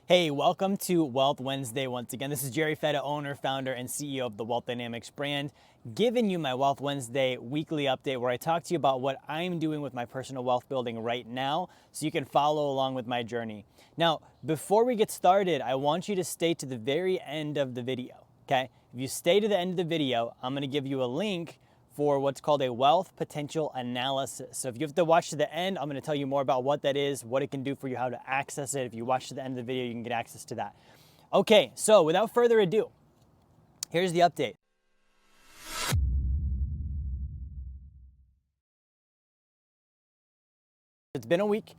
Hey, welcome to Wealth Wednesday once again. This is Jerry Fetta, owner, founder, and CEO of the Wealth Dynamics brand, giving you my Wealth Wednesday weekly update where I talk to you about what I'm doing with my personal wealth building right now so you can follow along with my journey. Now, before we get started, I want you to stay to the very end of the video, okay? If you stay to the end of the video, I'm gonna give you a link for what's called a wealth potential analysis. So if you have to watch to the end, I'm going to tell you more about what that is, what it can do for you, how to access it. If you watch to the end of the video, you can get access to that. Okay, so without further ado, here's the update. It's been a week.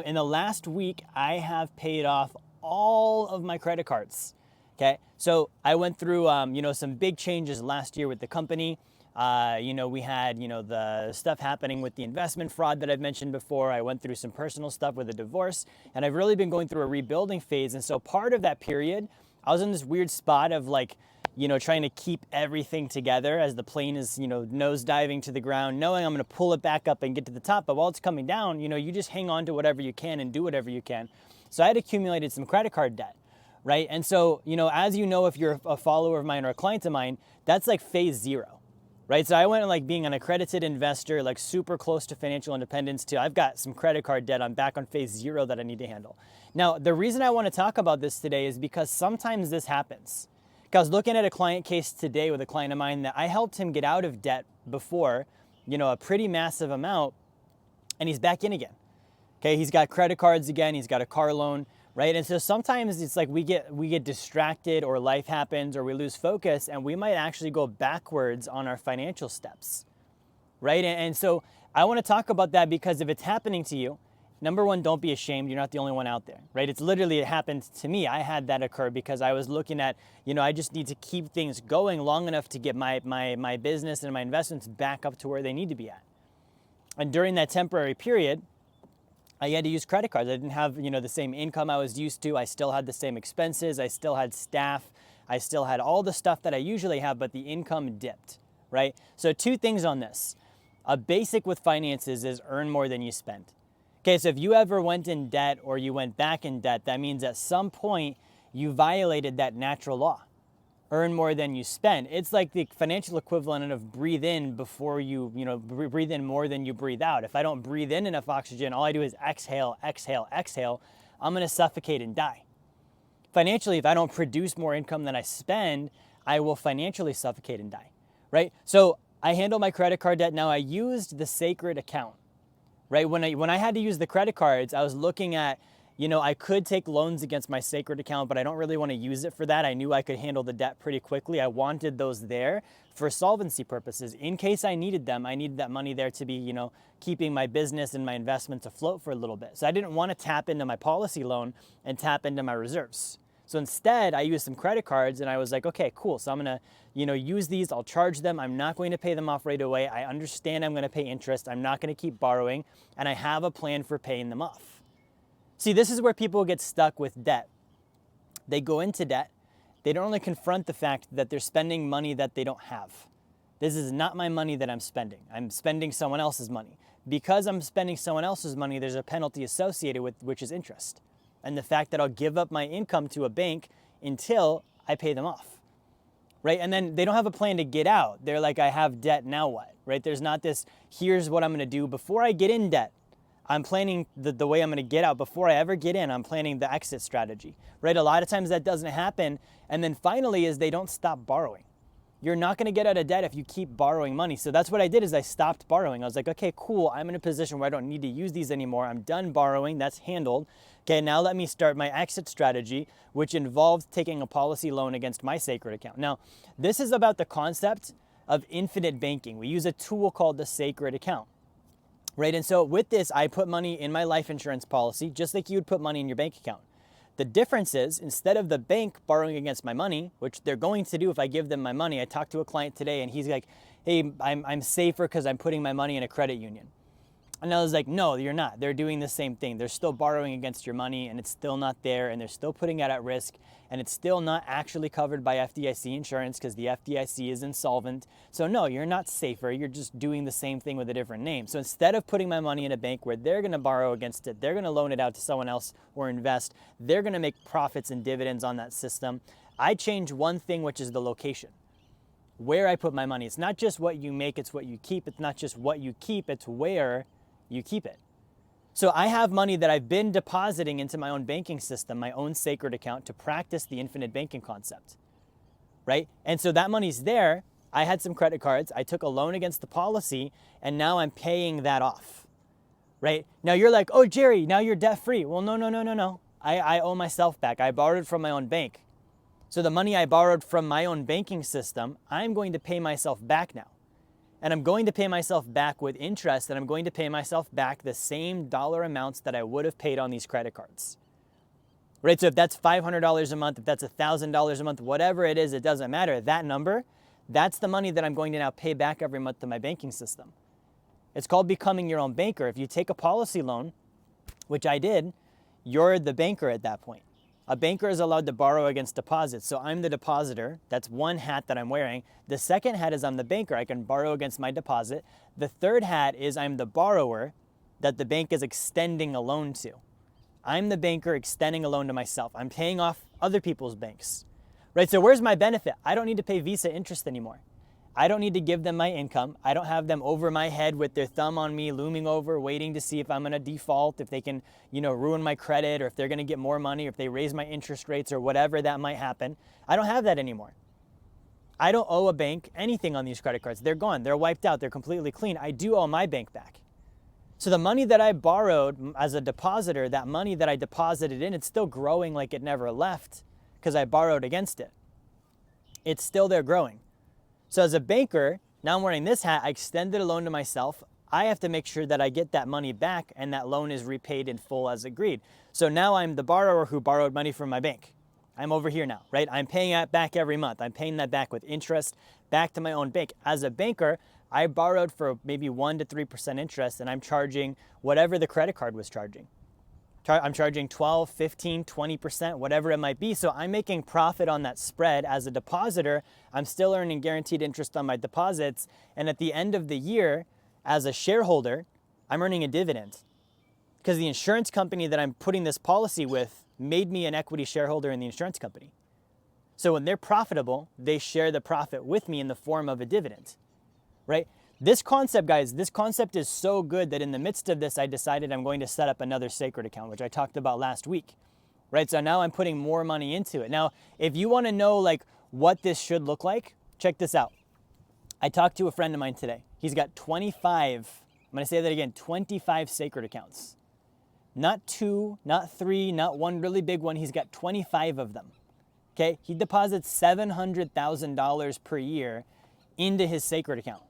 In the last week, I have paid off all of my credit cards. Okay, so I went through some big changes last year with the company. We had, the stuff happening with the investment fraud that I've mentioned before. I went through some personal stuff with a divorce, and I've really been going through a rebuilding phase. And so part of that period, I was in this weird spot of trying to keep everything together as the plane is, nose diving to the ground, knowing I'm going to pull it back up and get to the top. But while it's coming down, you just hang on to whatever you can and do whatever you can. So I had accumulated some credit card debt, right? And so, as you know, if you're a follower of mine or a client of mine, that's like phase 0. Right, so I went like being an accredited investor, like super close to financial independence to I've got some credit card debt. I'm back on phase 0 that I need to handle. Now, the reason I want to talk about this today is because sometimes this happens. I was looking at a client case today with a client of mine that I helped him get out of debt before, a pretty massive amount, and he's back in again. Okay, he's got credit cards again, he's got a car loan, right? And so sometimes it's like we get distracted, or life happens, or we lose focus, and we might actually go backwards on our financial steps, right? And so I want to talk about that because if it's happening to you, number one, don't be ashamed. You're not the only one out there, right? It happened to me. I had that occur because I was looking at, I just need to keep things going long enough to get my business and my investments back up to where they need to be at. And during that temporary period, I had to use credit cards. I didn't have, the same income I was used to. I still had the same expenses. I still had staff. I still had all the stuff that I usually have, but the income dipped, right? So 2 things on this. A basic with finances is earn more than you spend. Okay, so if you ever went in debt or you went back in debt, that means at some point you violated that natural law. Earn more than you spend. It's like the financial equivalent of breathe in before breathe in more than you breathe out. If I don't breathe in enough oxygen, all I do is exhale, exhale, exhale, I'm going to suffocate and die. Financially, if I don't produce more income than I spend, I will financially suffocate and die, right? So I handle my credit card debt. Now I used the sacred account, right? When I had to use the credit cards, I was looking at, I could take loans against my sacred account, but I don't really want to use it for that. I knew I could handle the debt pretty quickly. I wanted those there for solvency purposes. In case I needed them, I needed that money there to be, keeping my business and my investments afloat for a little bit. So I didn't want to tap into my policy loan and tap into my reserves. So instead, I used some credit cards and I was like, okay, cool. So I'm going to, use these. I'll charge them. I'm not going to pay them off right away. I understand I'm going to pay interest. I'm not going to keep borrowing, and I have a plan for paying them off. See, this is where people get stuck with debt. They go into debt. They don't really confront the fact that they're spending money that they don't have. This is not my money that I'm spending. I'm spending someone else's money. Because I'm spending someone else's money, there's a penalty associated with which is interest. And the fact that I'll give up my income to a bank until I pay them off, right? And then they don't have a plan to get out. They're like, I have debt, now what, right? There's not this, here's what I'm going to do before I get in debt. I'm planning the way I'm going to get out. Before I ever get in, I'm planning the exit strategy, right? A lot of times that doesn't happen. And then finally is they don't stop borrowing. You're not going to get out of debt if you keep borrowing money. So that's what I did is I stopped borrowing. I was like, okay, cool. I'm in a position where I don't need to use these anymore. I'm done borrowing. That's handled. Okay, now let me start my exit strategy, which involves taking a policy loan against my sacred account. Now, this is about the concept of infinite banking. We use a tool called the sacred account. Right, and so with this, I put money in my life insurance policy, just like you would put money in your bank account. The difference is, instead of the bank borrowing against my money, which they're going to do if I give them my money, I talked to a client today and he's like, hey, I'm safer because I'm putting my money in a credit union. And I was like, no, you're not. They're doing the same thing. They're still borrowing against your money and it's still not there and they're still putting it at risk and it's still not actually covered by FDIC insurance because the FDIC is insolvent. So no, you're not safer. You're just doing the same thing with a different name. So instead of putting my money in a bank where they're going to borrow against it, they're going to loan it out to someone else or invest, they're going to make profits and dividends on that system. I change one thing, which is the location. Where I put my money. It's not just what you make, it's what you keep. It's not just what you keep, it's where you keep it. So I have money that I've been depositing into my own banking system, my own sacred account to practice the infinite banking concept, right? And so that money's there. I had some credit cards. I took a loan against the policy and now I'm paying that off, right? Now you're like, oh, Jerry, now you're debt free. Well, no. I owe myself back. I borrowed from my own bank. So the money I borrowed from my own banking system, I'm going to pay myself back now. And I'm going to pay myself back with interest, and I'm going to pay myself back the same dollar amounts that I would have paid on these credit cards. Right? So if that's $500 a month, if that's $1,000 a month, whatever it is, it doesn't matter. That number, that's the money that I'm going to now pay back every month to my banking system. It's called becoming your own banker. If you take a policy loan, which I did, you're the banker at that point. A banker is allowed to borrow against deposits. So I'm the depositor. That's one hat that I'm wearing. The second hat is I'm the banker. I can borrow against my deposit. The third hat is I'm the borrower that the bank is extending a loan to. I'm the banker extending a loan to myself. I'm paying off other people's banks, right? So where's my benefit? I don't need to pay Visa interest anymore. I don't need to give them my income. I don't have them over my head with their thumb on me, looming over, waiting to see if I'm going to default, if they can, ruin my credit, or if they're going to get more money, or if they raise my interest rates, or whatever that might happen. I don't have that anymore. I don't owe a bank anything on these credit cards. They're gone. They're wiped out. They're completely clean. I do owe my bank back. So the money that I borrowed as a depositor, that money that I deposited in, it's still growing like it never left because I borrowed against it. It's still there growing. So as a banker, now I'm wearing this hat, I extended a loan to myself. I have to make sure that I get that money back and that loan is repaid in full as agreed. So now I'm the borrower who borrowed money from my bank. I'm over here now, right? I'm paying that back every month. I'm paying that back with interest back to my own bank. As a banker, I borrowed for maybe 1 to 3% interest and I'm charging whatever the credit card was charging. I'm charging 12, 15, 20%, whatever it might be. So I'm making profit on that spread. As a depositor, I'm still earning guaranteed interest on my deposits. And at the end of the year, as a shareholder, I'm earning a dividend because the insurance company that I'm putting this policy with made me an equity shareholder in the insurance company. So when they're profitable, they share the profit with me in the form of a dividend, right? This concept, guys, this concept is so good that in the midst of this, I decided I'm going to set up another sacred account, which I talked about last week, right? So now I'm putting more money into it. Now, if you want to know like what this should look like, check this out. I talked to a friend of mine today. He's got 25, I'm going to say that again, 25 sacred accounts. Not 2, not 3, not one really big one. He's got 25 of them, okay? He deposits $700,000 per year into his sacred account.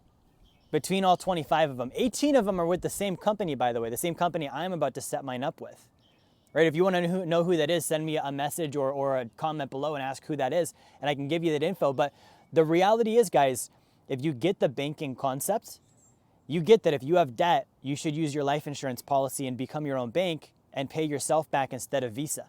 Between all 25 of them. 18 of them are with the same company, by the way, the same company I'm about to set mine up with. Right? If you want to know who that is, send me a message or a comment below and ask who that is, and I can give you that info. But the reality is, guys, if you get the banking concept, you get that if you have debt, you should use your life insurance policy and become your own bank and pay yourself back instead of Visa.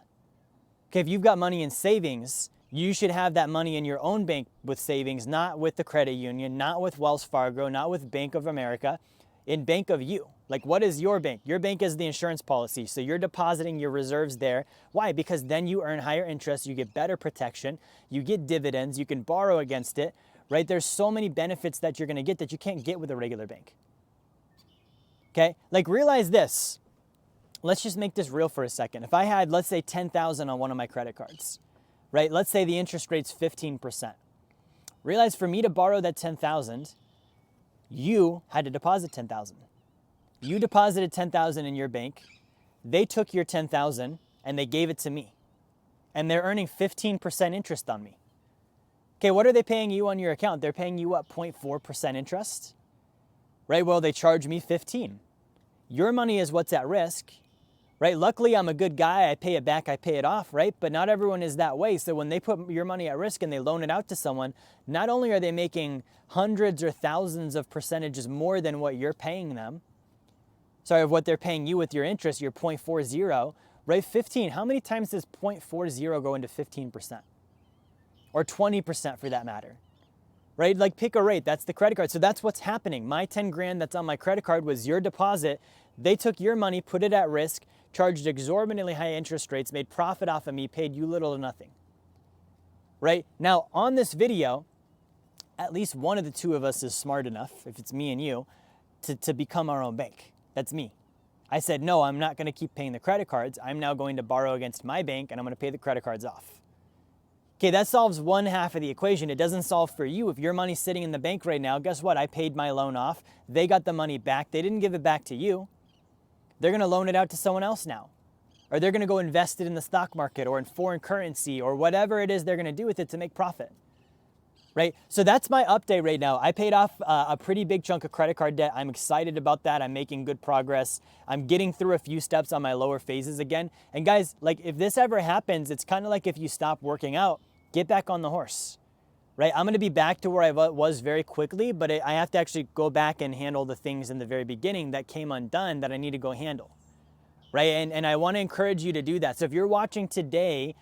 Okay, if you've got money in savings, you should have that money in your own bank with savings, not with the credit union, not with Wells Fargo, not with Bank of America, in Bank of you. Like, what is your bank? Your bank is the insurance policy. So you're depositing your reserves there. Why? Because then you earn higher interest, you get better protection, you get dividends, you can borrow against it, right? There's so many benefits that you're gonna get that you can't get with a regular bank. Okay, like realize this. Let's just make this real for a second. If I had, let's say 10,000 on one of my credit cards, right? Let's say the interest rate's 15%. Realize for me to borrow that 10,000, you had to deposit 10,000. You deposited 10,000 in your bank. They took your 10,000 and they gave it to me. And they're earning 15% interest on me. Okay, what are they paying you on your account? They're paying you what, 0.4% interest? Right, well, they charge me 15. Your money is what's at risk. Right? Luckily, I'm a good guy. I pay it back. I pay it off, right? But not everyone is that way. So when they put your money at risk and they loan it out to someone, not only are they making hundreds or thousands of percentages more than what you're paying them, Sorry, of what they're paying you with your interest, your 0.40, right? 15, how many times does 0.40 go into 15%? Or 20% for that matter, right? Like pick a rate, that's the credit card. So that's what's happening. My 10 grand that's on my credit card was your deposit. They took your money, put it at risk, charged exorbitantly high interest rates, made profit off of me, paid you little to nothing, right? Now on this video, at least one of the two of us is smart enough, if it's me and you, to become our own bank. That's me. I said, no, I'm not gonna keep paying the credit cards. I'm now going to borrow against my bank and I'm gonna pay the credit cards off. Okay, that solves one half of the equation. It doesn't solve for you. If your money's sitting in the bank right now, guess what? I paid my loan off. They got the money back. They didn't give it back to you. They're gonna loan it out to someone else now. Or they're gonna go invest it in the stock market or in foreign currency or whatever it is they're gonna do with it to make profit, right? So that's my update right now. I paid off a pretty big chunk of credit card debt. I'm excited about that. I'm making good progress. I'm getting through a few steps on my lower phases again. And guys, like if this ever happens, it's kind of like if you stop working out, get back on the horse, right? I'm gonna be back to where I was very quickly, but I have to actually go back and handle the things in the very beginning that came undone that I need to go handle, right? And I wanna encourage you to do that. So if you're watching today,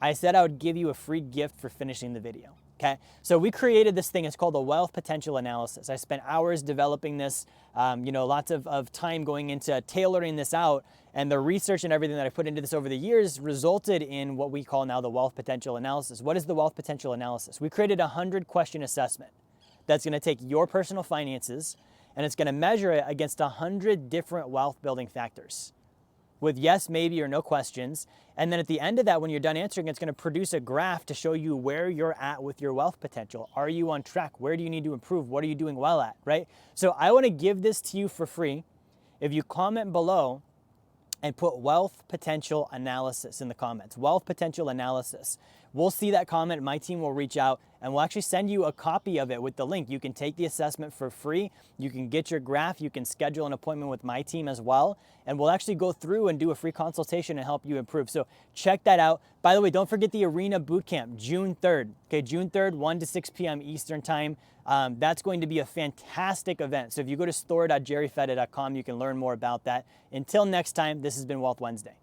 I said I would give you a free gift for finishing the video, okay? So we created this thing, it's called the Wealth Potential Analysis. I spent hours developing this, lots of time going into tailoring this out, and the research and everything that I put into this over the years resulted in what we call now the Wealth Potential Analysis. What is the Wealth Potential Analysis? We created a 100-question assessment that's gonna take your personal finances and it's gonna measure it against 100 different wealth building factors with yes, maybe, or no questions. And then at the end of that, when you're done answering, it's gonna produce a graph to show you where you're at with your wealth potential. Are you on track? Where do you need to improve? What are you doing well at, right? So I wanna give this to you for free. If you comment below and put Wealth Potential Analysis in the comments, Wealth Potential Analysis, we'll see that comment, my team will reach out and we'll actually send you a copy of it with the link. You can take the assessment for free, you can get your graph, you can schedule an appointment with my team as well, and we'll actually go through and do a free consultation and help you improve. So check that out. By the way, don't forget the Arena Bootcamp, June 3rd. Okay, June 3rd, 1 to 6 p.m. Eastern time. That's going to be a fantastic event. So if you go to store.jerryfetta.com, you can learn more about that. Until next time, this has been Wealth Wednesday.